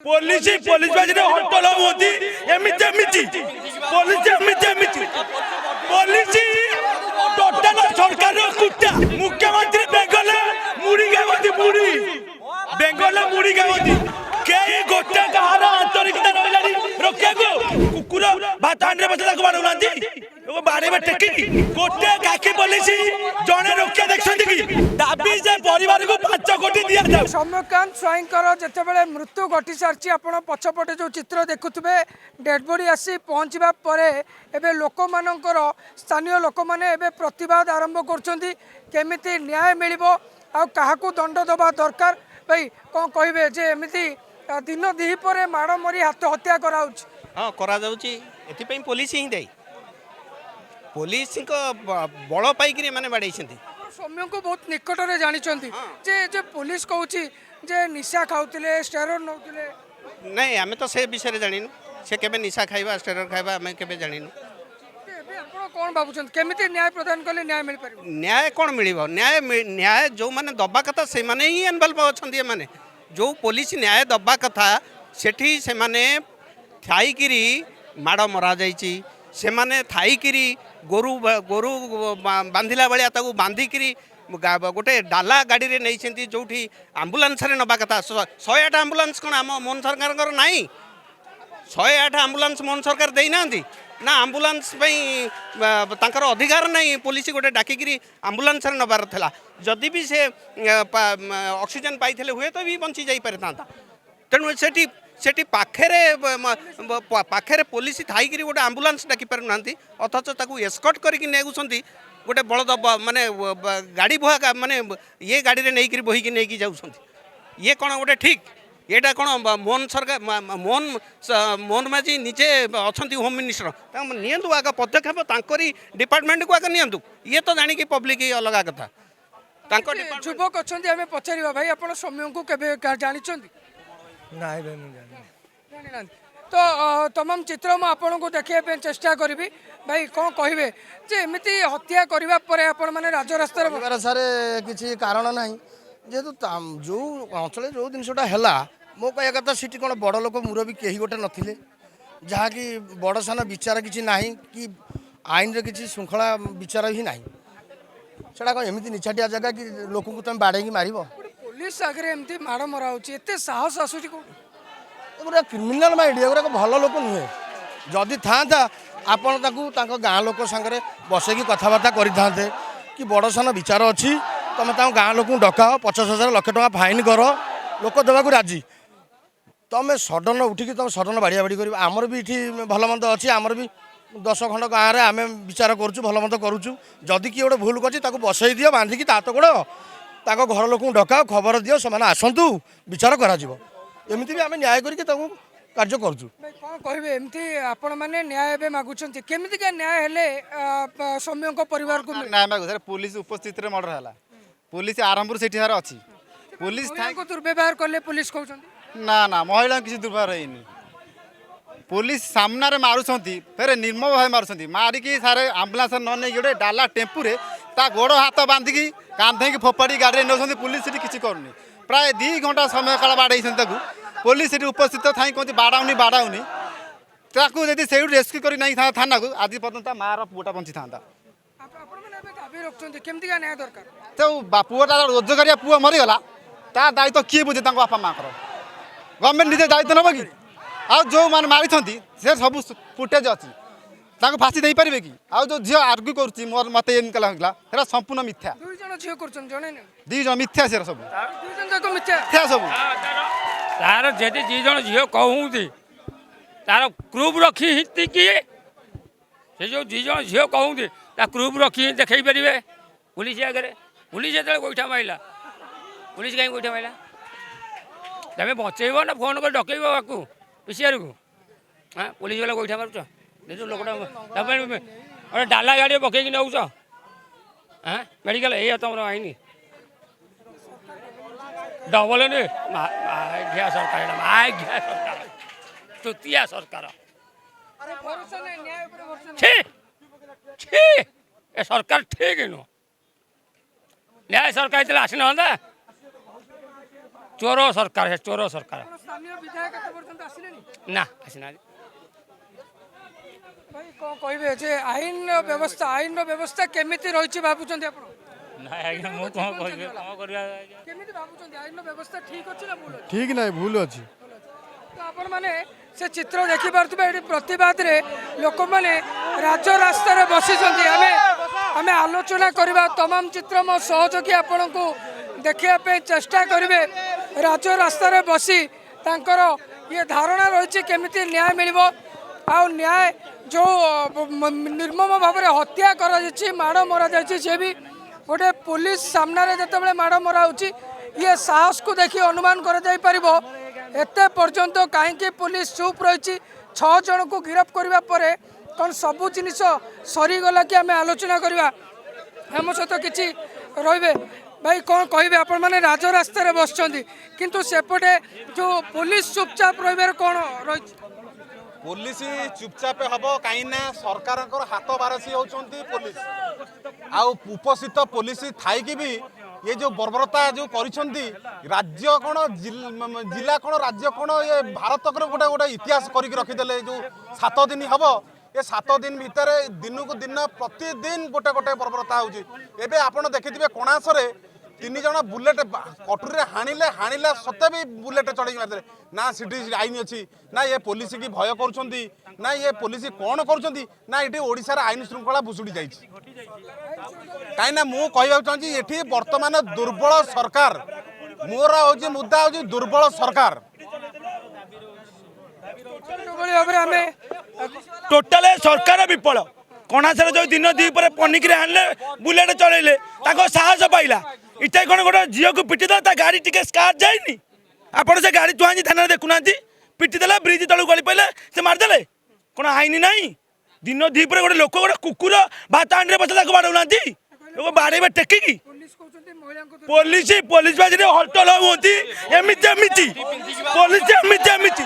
Police police बाजी हटल होती एमती एमती पुलिस एमती एमती पुलिस टोटाल सरकार कुत्ता मुख्यमंत्री बेंगल मुड़ी गावती मुड़ी बेंगल मुड़ी गावती कई गोटे कहार आंतरिकता रही रोकिया कुकुर भात हांडी बस बाड़ना बाड़े टेकी गोटे काकी पुलिस जड़े रोकिया देखते कि दाबी से परिवार को 5 कोटी दि जाए। सौम्यकांत स्वाईंकर जितेबाला मृत्यु घटी सारी आप पछपटे जो चित्र देखुवे डेड बॉडी आसी पहुँचवा एवं लोक मानकर स्थानीय लोक मैंने प्रतिवाद आरंभ करमिति न्याय मिल क्या दंड दबा दरकार भाई कौन कहे जे एमती दिन दीपर माड़ मरी हाथ हत्या कराऊँ हाँ कर पुलिस ही दे पुलिस बल पाई मैंने बाड़े सौम्य को बहुत निकट में जानी जे पुलिस कहूँ जे निशा खाऊले स्टेरॉइड नौले नहीं आम तो से विषय जानिनु से केबे निशा खाइबा स्टेरॉइड खाइबा आम केबे जानिनु कौन भावुं केमी न्याय प्रदान कले न्याय मिल पार न्याय कौन मिल न्याय न्याय जो मैंने दबा कथा से माने ही इनवल्व अच्छा मैंने जो पुलिस न्याय दबा कथा सेठी से माने थाईकिरी माड़ मरा जाइछि से माने थाईकिरी गोरु गोरु बांधिला भाया बांधिकी गोटे डाला गाड़ी रे नहीं जो आम्बुलांस नवा कथा 108 आम्बुलांस कौन आम मोहन सरकार ना 108 आम्बुलांस मोहन सरकार देना ना आम्बुलांस तांकर अधिकार नहीं पुलिस गोटे डाकिकी आम्बुलांस नबार था जदि भी से ऑक्सीजन पाई हुए तो भी बंची जाई पारे तेणु सेठी पाखे पुलिस थाईकि गोटे आम्बुलांस डाकी पार ना अथच एस्कॉर्ट करके नेगुंट गोटे बलद माने गाड़ी बुहा माने ये गाड़ी रे नहीं बोहिकी नहीं जाऊँ ये कौन गोटे ठीक ये कौन मोहन सरकार मोहन माझी निजे अच्छा होम मिनिस्टर नियंतु आग पदक्षेप तांकरी डिपार्टमेंट को आग नियंतु ये तो जानिकी पब्लिक अलग कथा युवक अच्छा आम पचार भाई आप सौम्य को जानी तो तमाम चित्र मुझे आपन को देखा चेष्टा करी भाई कौन कहे जे एमती हत्या करने पर मैंने राजरास्तार सारे किसी कारण ना जेहेतु जो अंचल जो जिनसा है मो कह कथा सीटी कौन बड़ लोक मुरबी कहीं गोटे नथिले जहाँकि बड़ सान विचार किसी ना कि आईन रे किसी श्रृंखला विचार ही ना से कौन एमती निछाटिया जगह कि लोक को तुम बाड़े मार पुलिस आगे एमती माड़ मरा एत साहस आसूँ गोटे क्रिमिनाल माइंड गोटे भल लोक नुहे जदि था आपण गाँ लोक सागर बसैकी कथबार्ता करते कि बड़ सान विचार अच्छी तुम गाँ लोक डकाओ 50,000 लक्ष टका फाइन कर लोक देवाक राजी तुम सडन उठिकी तुम सडन बाड़िया बाड़ी कर आमर भी ये भल मंद अच्छी आमर भी 10 खंड गाँव में आम विचार करुँ भल मंद करुँ जदि किए गोटे भूल कर बसई दियो बांधिकी तात गोड़ ताक घर लोक डकाओ खबर दियो से आसतु विचार करमती भी आम न्याय करके कार्य करुँ कौन कहे एमती आपण मैंने न्याय मागुंट केमी न्याय हेले सौम्य परिवार को न्याय मागु पुलिस उपस्थित मर्डर है पुलिस आरंभ से अच्छी पुलिस दुर्व्यवहार कले पुलिस कहते ना ना महिला किसी दुर्व्यवहार है पुलिस सामना रे मारुंट फेर निर्मम भाव मारुंट मारिकी सारे आम्बुलांस न नहीं गोटे डाला टेम्पुरे ता गोड़ हाथ बांधिकी कांधे फोपाड़ी गाड़ी नौ पुलिस किसी करूनी प्राय 2 घंटा समय काल बाड़े पुलिस उपस्थित थी कहते बाड़ाऊनी बाड़ाऊनी ताकू यदि से रेस्क्यू कर नहीं था थाना को आज पर्यटन मार पुटा बंची था तो पुटा रोजगारिया पुआ मरीगला ता दायित्व किए बुझे बापा माँ गवर्नमेंट निजे दायित्व नब कि आ जो मैंने मारी से सब फुटेज अच्छी फाँसी दे पारे कि आ जो झील आर्ग्यू कर मत लगे संपूर्ण मिथ्या 2 जन मिथ्या से सब मिथ्या सब तार जदि 2 जन झील कहूँ तार क्रूप रखी किए से जो 2 जन झील कहूँ क्रूप रखी देखई पारे पुलिस आगे पुलिस जो गोईठा मारा पुलिस कहीं गोईठा मारा तुम बचेब ना फोन कर डकईब आपको पीसीआर को हाँ पुलिस वाला गोईठा मारुच देख लोकटा गोटे डाला गाड़ी पकईकि नौच हाँ मेडिकल ये तुम आईन डबल घिया सरकार सरकार तृतीया सरकार ए सरकार ठीक नु न्याय सरकार आसी ना ଚୋର ସରକାର ହେ ଚୋର ସରକାର ଆପଣ ସ୍ଥାନୀୟ ବିଧାୟକ କେତେ ପର୍ଯ୍ୟନ୍ତ ଆସିଲେନି? ନା ଆସିନାହାନ୍ତି। ଭାଇ କ'ଣ କହିବେ ଯେ ଆଇନର ବ୍ୟବସ୍ଥା କେମିତି ରହିଛି ଭାବୁଛନ୍ତି ଆପଣ? ନାଇଁ ଆଜ୍ଞା ମୁଁ କ'ଣ କହିବି କ'ଣ କରିବା ଆଜ୍ଞା। କେମିତି ଭାବୁଛନ୍ତି ଆଇନର ବ୍ୟବସ୍ଥା ଠିକ ଅଛି ନା ଭୁଲ ଅଛି? ଠିକ୍ ନାହିଁ ଭୁଲ ଅଛି। ତ ଆପଣମାନେ ସେ ଚିତ୍ର ଦେଖିପାରୁଥିବେ ଏଠି ପ୍ରତିବାଦରେ ଲୋକମାନେ ରାଜରାସ୍ତାରେ ବସିଛନ୍ତି। ଆମେ ଆଲୋଚନା କରିବା ତମାମ ଚିତ୍ର ମୋ ସହଯୋଗୀ ଆପଣଙ୍କୁ ଦେଖିବା ପାଇଁ ଚେଷ୍ଟା କରିବେ। ରାଜରାସ୍ତାରେ ବସି ତାଙ୍କର ଇଏ ଧାରଣା ରହିଛି କେମିତି ନ୍ୟାୟ ମିଳିବ ଆଉ ନ୍ୟାୟ ଯେଉଁ ନିର୍ମମ ଭାବରେ ହତ୍ୟା କରାଯାଇଛି ମାଡ଼ ମରାଯାଇଛି ସେ ବି ଗୋଟେ ପୁଲିସ ସାମ୍ନାରେ ଯେତେବେଳେ ମାଡ଼ ମରା ହେଉଛି ଇଏ ସାହସକୁ ଦେଖି ଅନୁମାନ କରାଯାଇପାରିବ ଏତେ ପର୍ଯ୍ୟନ୍ତ କାହିଁକି ପୁଲିସ ଚୁପ୍ ରହିଛି। 6 ଜଣଙ୍କୁ ଗିରଫ କରିବା ପରେ କ'ଣ ସବୁ ଜିନିଷ ସରିଗଲା କି ଆମେ ଆଲୋଚନା କରିବା। ଆମ ସହିତ କିଛି ରହିବେ ଭାଇ କ'ଣ କହିବେ ଆପଣମାନେ ରାଜରାସ୍ତାରେ ବସିଛନ୍ତି କିନ୍ତୁ ସେପଟେ ଯେଉଁ ପୁଲିସ ଚୁପଚାପ ରହିବାର କ'ଣ ରହିଛି? पुलिस चुपचाप हम कहीं सरकार हाथ बारसी होती पुलिस आउ उपस्थित पुलिस थाई भी ये जो बर्बरता जो करिसेंती राज्य कौन जिला कौन राज्य कौन ये भारत गोटे गोटे इतिहास करके रखीदे जो 7 दिन हम ये 7 दिन भितर दिन को दिन प्रतिदिन गोटे गोटे बर्बरता होबे आप देखिए कणासरे 3 जन बुलेट कटुरी हाणिले सते भी बुलेट चढ़ी मारे ना सीटी आईन अच्छी ना ये पुलिस की भय करुँच ना ये पुलिस कौन करुँच ना ये ओडिशार आईन श्रृंखला भुशुड़ी जाइए कहीं मुझे कहवाक चाहूँगी ये बर्तमान दुर्बल सरकार मोर हूँ मुद्दा हूँ दुर्बल सरकार टोटाल सरकार विफल कणासर जो दिन दी पर पनिकी आनले बुलेट चलैले साहस पाइला इटा कौन गोटे झील को पिटिदेला गाड़ी टी स्कार जाए आपड़ से गाड़ी थुआ थाना देखुना पिटिदेला ब्रिज तलू गली पाइले से मारिदे कौन आईन ना दिन दी पर गोटे लोक गोटे कुकुर भात हांडी बस बाड़ौना लोग बाड़े टेकिकी पुलिस पुलिस बाजी हलचल होती एमती एमती पुलिस एमती एमती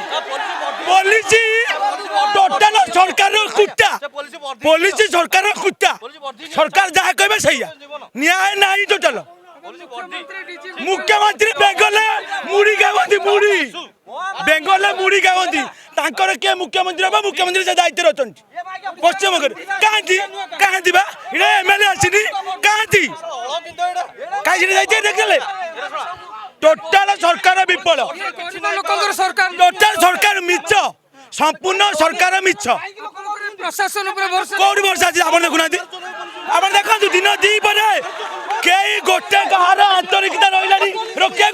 पुलिस टोटाल सरकार कुत्ता पुलिस सरकार कुत्ता सरकार जहाँ कहे सही न्याय ना टोटाल मुख्यमंत्री बेंगल मुड़ी गाँवती मुड़ी बेंगल मुड़ी गाँवती तांकर किए मुख्यमंत्री हम मुख्यमंत्री से दायित्व अच्छा पश्चिम कहाँ बा ये एमएलए आसनी कहाँ कहीं देखले टोटाल सरकार विफल टोटाल सरकार मिछ संपूर्ण सरकार मिछ प्रशासन कौटी भरोसा अच्छी आप देखुना आप देखो दिन दी पर कई गोटे कहार आंतरिकता रही रोकिया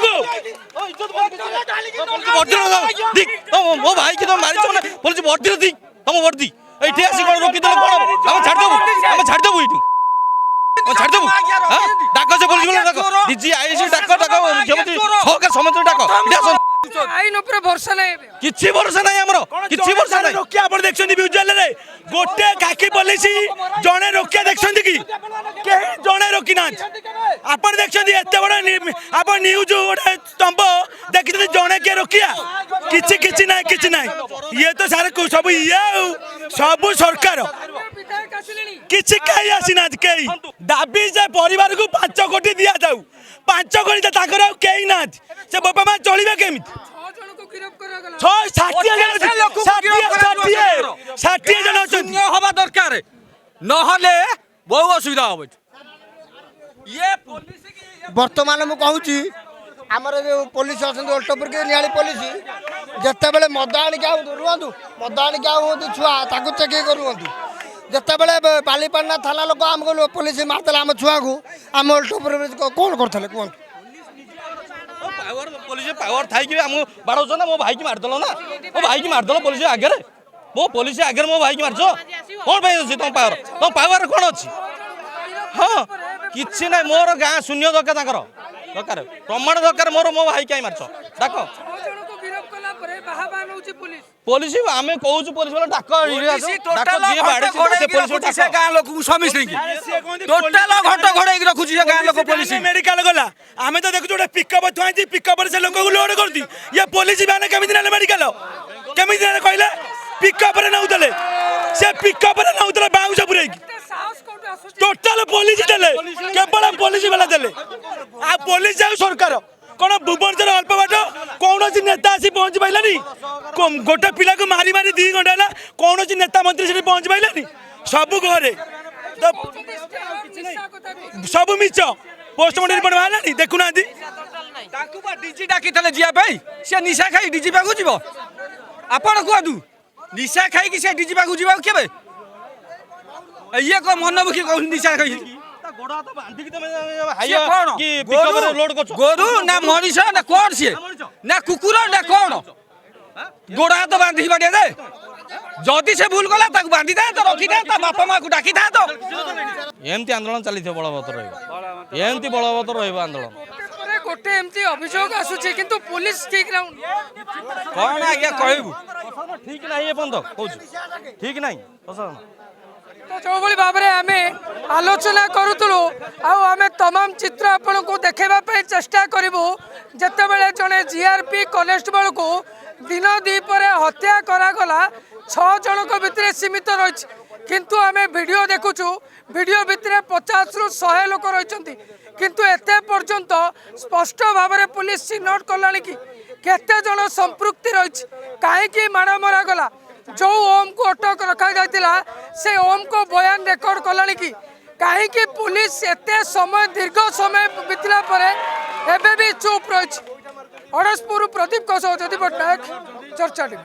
मो भाई की तुम मारी पुलिस वर्दी दी तुम वर्दी ये आसी कौन रोकी कौन छाड़देबू छाड़देबू ये छाड़देबू डाक से पुलिस डाक डीजी आईसी डाक डाक मुख्यमंत्री सरकार समस्त डाक आईन उपर भरोसा नहीं किछि भरोसा नहीं हमरो किछि भरोसा नहीं रोकिया आप देखछन्ती विजुअल रे गोटे काकी पुलिस जणे रोकिया देखछन्ती कि केही जणे रोकी ना आपण देखछन्ती एते बड़ आप न्यूज गोटे स्तंभ देखिते जणे के रोकिया किछि ना ये तो सारे सब ये सब सरकार किछि कहीं आसीना कहीं दाबी से परिवार को 5 कोटी दिया जाऊ 5 कोटी तो ताकर कहीं ना से बापा माँ चलिबे केमिति 60 जन हवा दरकार नहले बहु असुविधा हो ये बर्तमान मुझे कहूँ आमर पुलिस अच्छा ओल्टपुर के नियाली पुलिस जिते बड़े मद आनिक रुहतु मद आनिक आउँ छुआ चेक करूँ जिते बड़े बालीपाटना थाना लोक आमको पुलिस मारदेला आम छुआ को आम ओल्टपुर कौन करते कहूँ पुलिस पावर थाई बाड़ौ ना मो भाई की मारदेल ना मो भाई की मारदेल पुलिस आगे मो पुलिस आगे मो भाई की मारच कौन तुम पावर कौन अच्छी हाँ कि ना मोर गाँ शून्य दरकार दरकार प्रमाण दरकार मोर मो भाई कहीं मारच डाक पुलिस आम कहूँ पुलिस वाला डाक गाँ लोक स्वामी टोटाल घट घोड़े रखुची गाँ लोक पुलिस मेडिकल गला आम तो देखु गोटे पिकअप थुआ पिकअप से लोक लोड करती ये पुलिस मैंने केमी ना मेडिकल केमी कहले पिकअप नौले से पिकअप नौले बाउंस पुरई टोटाल पुलिस देले केवल पुलिस वाला देले आ पुलिस सरकार कौन भुवनेश्वर अल्प बाट कौन नेता आसी पहुंच पाइलानी गोटे पिला को मारी मारी 2 घंटा है कौन नेता मंत्री से पहुंच पाइलानी सब घरे सब मिछ पोस्टमार्टम रिपोर्ट बाहर देखुना डीजी डाकी जी सी निशा खाई डीजी पाक जीव आपण कहतु निशा खाई से डीजी पाक जीवा केबे ये को मनमुखी कह निशा खाई गोरु ना मनीष ना कौन सी ना कुकुर ना कौन गोड़ हाथ बांधिकी बाटिया दे जदि से भूल कला बांधि था तो रखी था बापा माँ को डाकी था तो एमती आंदोलन चली बलवत्तर रही बलवत्तर रहा आंदोलन गोटे एमती अभियोग आसुची किंतु पुलिस ठीक रहून कौन आज्ञा कहबू ठीक ना कहूँ ठीक ना तो जो भली भाव में आम आलोचना करूँ आम तमाम चित्र आपण को देखापी चेष्टा करूँ जिते जड़े जीआरपी कनेस्टेबल को दिन दीपर हत्या करागला 6 जनक भितर सीमित रही किंतु आम वीडियो देखुचु वीडियो भितर 50 रु 100 लोक रही किंतु एते पर्यंत स्पष्ट भाव में पुलिस चिन्हट कला कि केते जन संपृक्ति रही कहीं माड़ मरा गला जो ओम को अटक रखा जाता से ओम को बयान रेकर्ड कला कि कहीं पुलिस एते समय दीर्घ समय बीतला एबे भी चुप रही। अड़सपुर प्रदीप ज्योति पट्टनायक चर्चा टीवी।